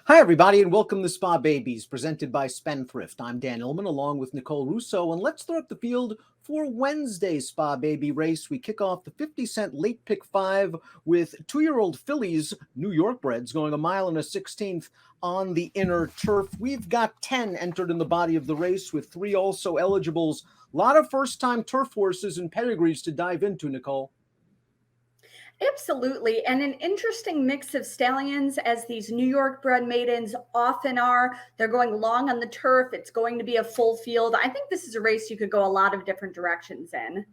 Hi, everybody, and welcome to Spa Babies, presented by Spendthrift. I'm Dan Illman, along with Nicole Russo, and let's throw up the field for Wednesday's Spa Baby race. We kick off the 50-cent late pick 5 with 2-year-old fillies, New York breds, going 1.16 miles on the inner turf. We've got 10 entered in the body of the race, with 3 also eligibles. A lot of first-time turf horses and pedigrees to dive into, Nicole. Absolutely. And an interesting mix of stallions, as these New York bred maidens often are. They're going long on the turf. It's going to be a full field. I think this is a race you could go a lot of different directions in.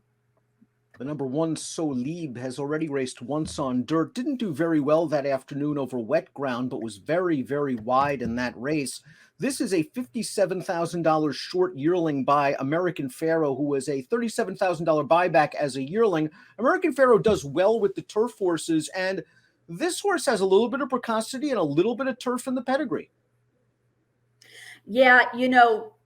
The number 1, SOLIB, has already raced once on dirt. Didn't do very well that afternoon over wet ground, but was very, very wide in that race. This is a $57,000 short yearling by American Pharoah, who was a $37,000 buyback as a yearling. American Pharoah does well with the turf horses, and this horse has a little bit of precocity and a little bit of turf in the pedigree. Yeah,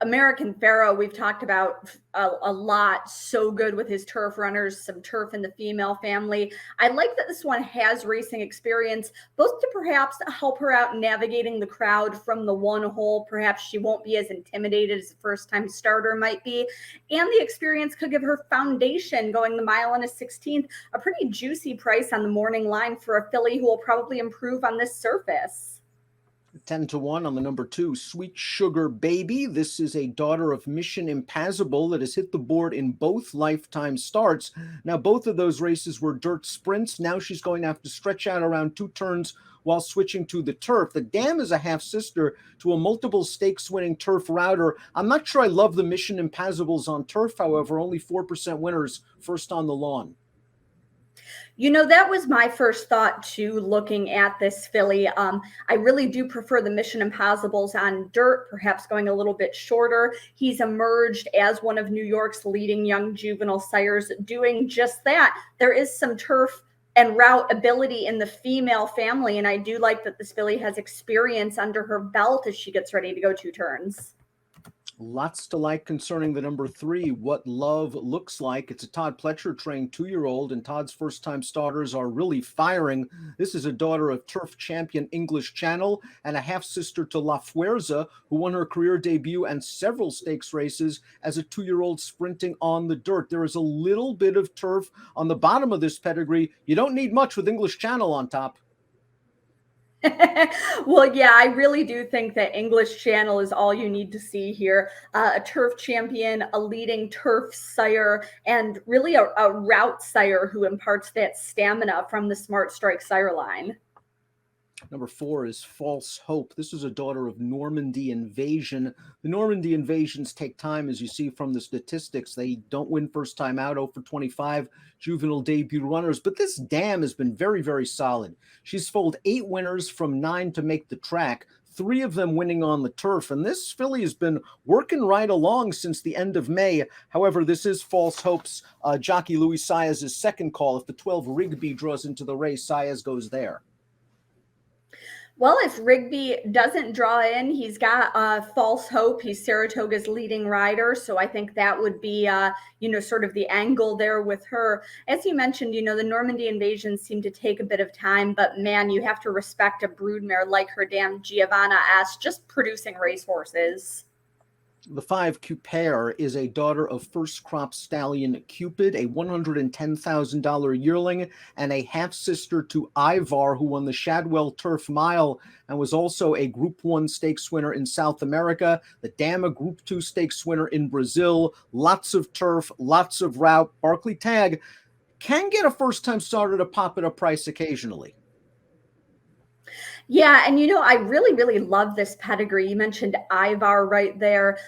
American Pharoah, we've talked about a lot. So good with his turf runners, some turf in the female family. I like that this one has racing experience, both to perhaps help her out navigating the crowd from the one hole. Perhaps she won't be as intimidated as a first-time starter might be. And the experience could give her foundation going the 1.16 miles, a pretty juicy price on the morning line for a filly who will probably improve on this surface. 10-1 on the number 2, Sweet Sugar Baby. This is a daughter of Mission Impassable that has hit the board in both lifetime starts. Now, both of those races were dirt sprints. Now she's going to have to stretch out around 2 turns while switching to the turf. The dam is a half-sister to a multiple stakes-winning turf router. I'm not sure I love the Mission Impassibles on turf, however, only 4% winners first on the lawn. That was my first thought too, looking at this filly. I really do prefer the Mission Impossibles on dirt, perhaps going a little bit shorter. He's emerged as one of New York's leading young juvenile sires, doing just that. There is some turf and route ability in the female family, and I do like that this filly has experience under her belt as she gets ready to go 2 turns. Lots to like concerning the number 3, What Love Looks Like. It's a Todd Pletcher trained 2-year-old, and Todd's first-time starters are really firing. This is a daughter of turf champion English Channel and a half-sister to La Fuerza, who won her career debut and several stakes races as a 2-year-old sprinting on the dirt. There is a little bit of turf on the bottom of this pedigree. You don't need much with English Channel on top. Well, yeah, I really do think that English Channel is all you need to see here. A turf champion, a leading turf sire, and really a route sire who imparts that stamina from the Smart Strike sire line. Number 4 is False Hope. This is a daughter of Normandy Invasion. The Normandy Invasions take time, as you see from the statistics. They don't win first time out, 0 for 25 juvenile debut runners. But this dam has been very, very solid. She's foaled 8 winners from 9 to make the track, 3 of them winning on the turf. And this filly has been working right along since the end of May. However, this is False Hope's jockey Louis Saez's second call. If the 12 Rigby draws into the race, Saez goes there. Well, if Rigby doesn't draw in, he's got False Hope. He's Saratoga's leading rider. So I think that would be, sort of the angle there with her. As you mentioned, the Normandy Invasions seem to take a bit of time. But, man, you have to respect a broodmare like her dam Giovanna S. just producing racehorses. The 5, Cupere, is a daughter of first crop stallion Cupid, a $110,000 yearling, and a half-sister to Ivar, who won the Shadwell Turf Mile and was also a Group 1 stakes winner in South America, the Dama Group 2 stakes winner in Brazil. Lots of turf, lots of route. Barclay Tagg can get a first-time starter to pop at a price occasionally. Yeah, and I really, really love this pedigree. You mentioned Ivar right there,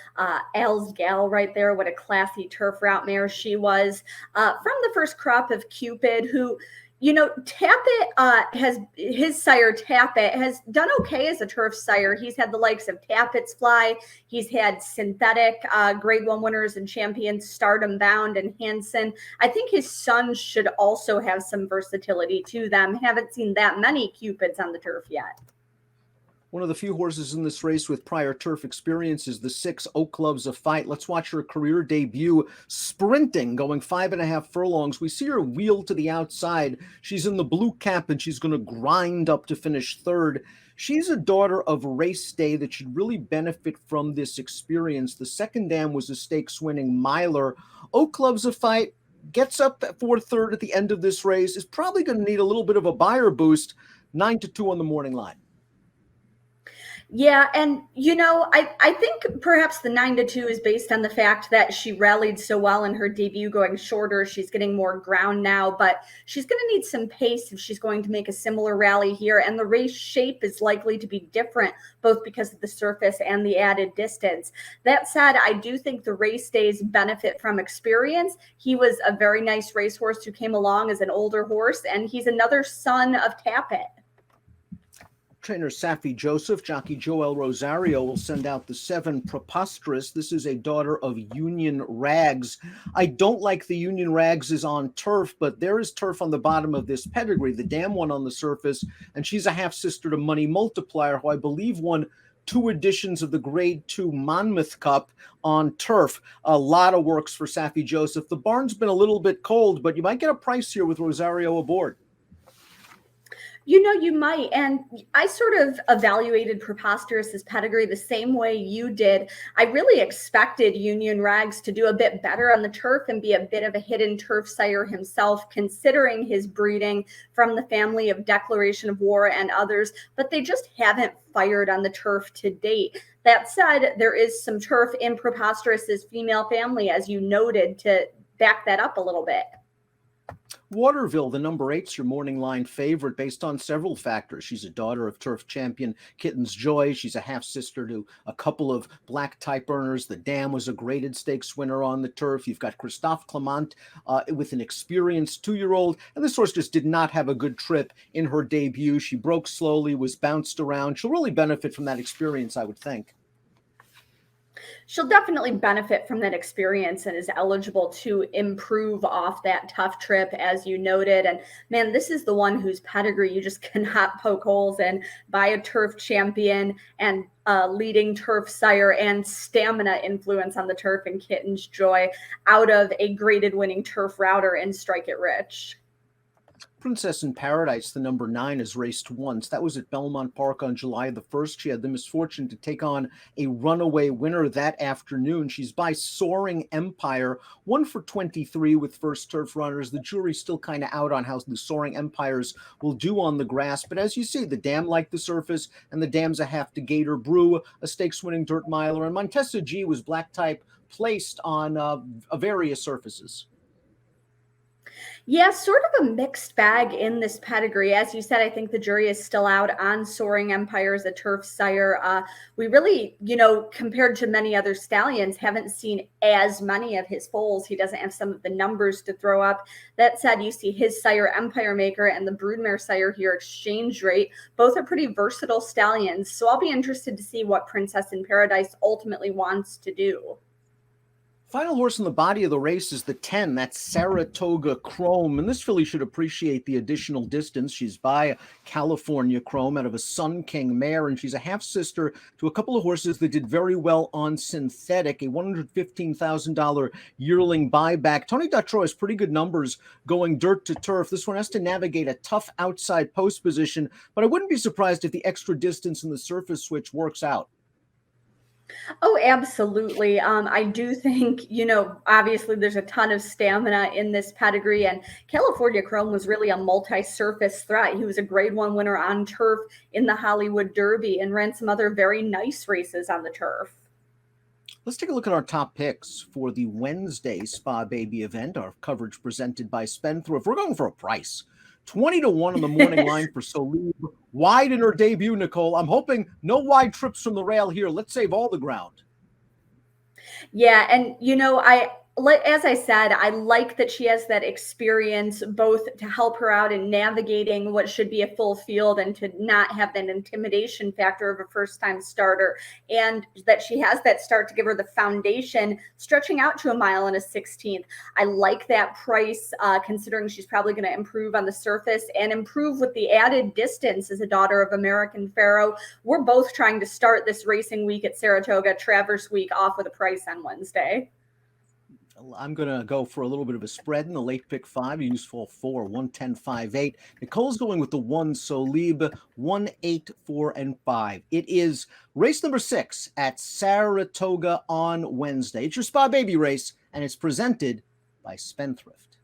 Al's Gal right there. What a classy turf route mare she was. From the first crop of Cupid, who, Tappet has his sire Tappet has done okay as a turf sire. He's had the likes of Tappet's Fly. He's had synthetic grade 1 winners and champions, Stardom Bound and Hanson. I think his sons should also have some versatility to them. Haven't seen that many Cupids on the turf yet. One of the few horses in this race with prior turf experience is the 6 Oak Loves a Fight. Let's watch her career debut sprinting, going 5.5 furlongs. We see her wheel to the outside. She's in the blue cap and she's going to grind up to finish third. She's a daughter of Race Day that should really benefit from this experience. The second dam was a stakes winning miler. Oak Loves a Fight gets up for third at the end of this race, is probably going to need a little bit of a buyer boost. 9-2 on the morning line. Yeah, and I think perhaps the 9-2 is based on the fact that she rallied so well in her debut going shorter. She's getting more ground now, but she's going to need some pace if she's going to make a similar rally here. And the race shape is likely to be different, both because of the surface and the added distance. That said, I do think the Race Days benefit from experience. He was a very nice racehorse who came along as an older horse, and he's another son of Tapit. Trainer Safi Joseph, jockey Joel Rosario will send out the 7 Preposterous. This is a daughter of Union Rags. I don't like the Union Rags is on turf, but there is turf on the bottom of this pedigree. The dam one on the surface, and she's a half-sister to Money Multiplier, who I believe won 2 editions of the Grade 2 Monmouth Cup on turf. A lot of works for Safi Joseph. The barn's been a little bit cold, but you might get a price here with Rosario aboard. You might. And I sort of evaluated Preposterous's pedigree the same way you did. I really expected Union Rags to do a bit better on the turf and be a bit of a hidden turf sire himself, considering his breeding from the family of Declaration of War and others, but they just haven't fired on the turf to date. That said, there is some turf in Preposterous's female family, as you noted, to back that up a little bit. Waterville, the number 8's your morning line favorite based on several factors. She's a daughter of turf champion Kitten's Joy. She's a half-sister to a couple of black type earners. The dam was a graded stakes winner on the turf. You've got Christophe Clement with an experienced 2-year-old. And this horse just did not have a good trip in her debut. She broke slowly, was bounced around. She'll really benefit from that experience, I would think. She'll definitely benefit from that experience and is eligible to improve off that tough trip, as you noted. And man, this is the one whose pedigree you just cannot poke holes in. By a turf champion and leading turf sire and stamina influence on the turf in Kitten's Joy, out of a graded winning turf router in Strike It Rich. Princess in Paradise, the number 9, has raced once. That was at Belmont Park on July the 1st. She had the misfortune to take on a runaway winner that afternoon. She's by Soaring Empire, 1 for 23 with first turf runners. The jury's still kind of out on how the Soaring Empires will do on the grass. But as you see, the dam liked the surface, and the dam's a half to Gator Brew, a stakes-winning dirt miler. And Montesa G was black type, placed on various surfaces. Yeah, sort of a mixed bag in this pedigree. As you said, I think the jury is still out on Soaring Empire as a turf sire. We really, compared to many other stallions, haven't seen as many of his foals. He doesn't have some of the numbers to throw up. That said, you see his sire Empire Maker and the broodmare sire here, Exchange Rate. Both are pretty versatile stallions. So I'll be interested to see what Princess in Paradise ultimately wants to do. Final horse in the body of the race is the 10. That's Saratoga Chrome. And this filly should appreciate the additional distance. She's by California Chrome out of a Sun King mare, and she's a half-sister to a couple of horses that did very well on synthetic, a $115,000 yearling buyback. Tony Dautreau has pretty good numbers going dirt to turf. This one has to navigate a tough outside post position, but I wouldn't be surprised if the extra distance in the surface switch works out. Oh, absolutely. I do think, obviously there's a ton of stamina in this pedigree, and California Chrome was really a multi-surface threat. He was a grade 1 winner on turf in the Hollywood Derby and ran some other very nice races on the turf. Let's take a look at our top picks for the Wednesday Spa Baby event, our coverage presented by Spendthrift. We're going for a price. 20-1 on the morning line for SOLIB. Wide in her debut, Nicole. I'm hoping no wide trips from the rail here. Let's save all the ground. Yeah, and as I said, I like that she has that experience both to help her out in navigating what should be a full field and to not have that intimidation factor of a first-time starter, and that she has that start to give her the foundation stretching out to a mile and a 16th. I like that price, considering she's probably going to improve on the surface and improve with the added distance as a daughter of American Pharoah. We're both trying to start this racing week at Saratoga Traverse Week off with a price on Wednesday. I'm going to go for a little bit of a spread in the late pick 5, useful 4, 110.58. Nicole's going with the 1 SOLIB, 1, 8, 4, and 5. It is race number 6 at Saratoga on Wednesday. It's your Spa Baby race, and it's presented by Spendthrift.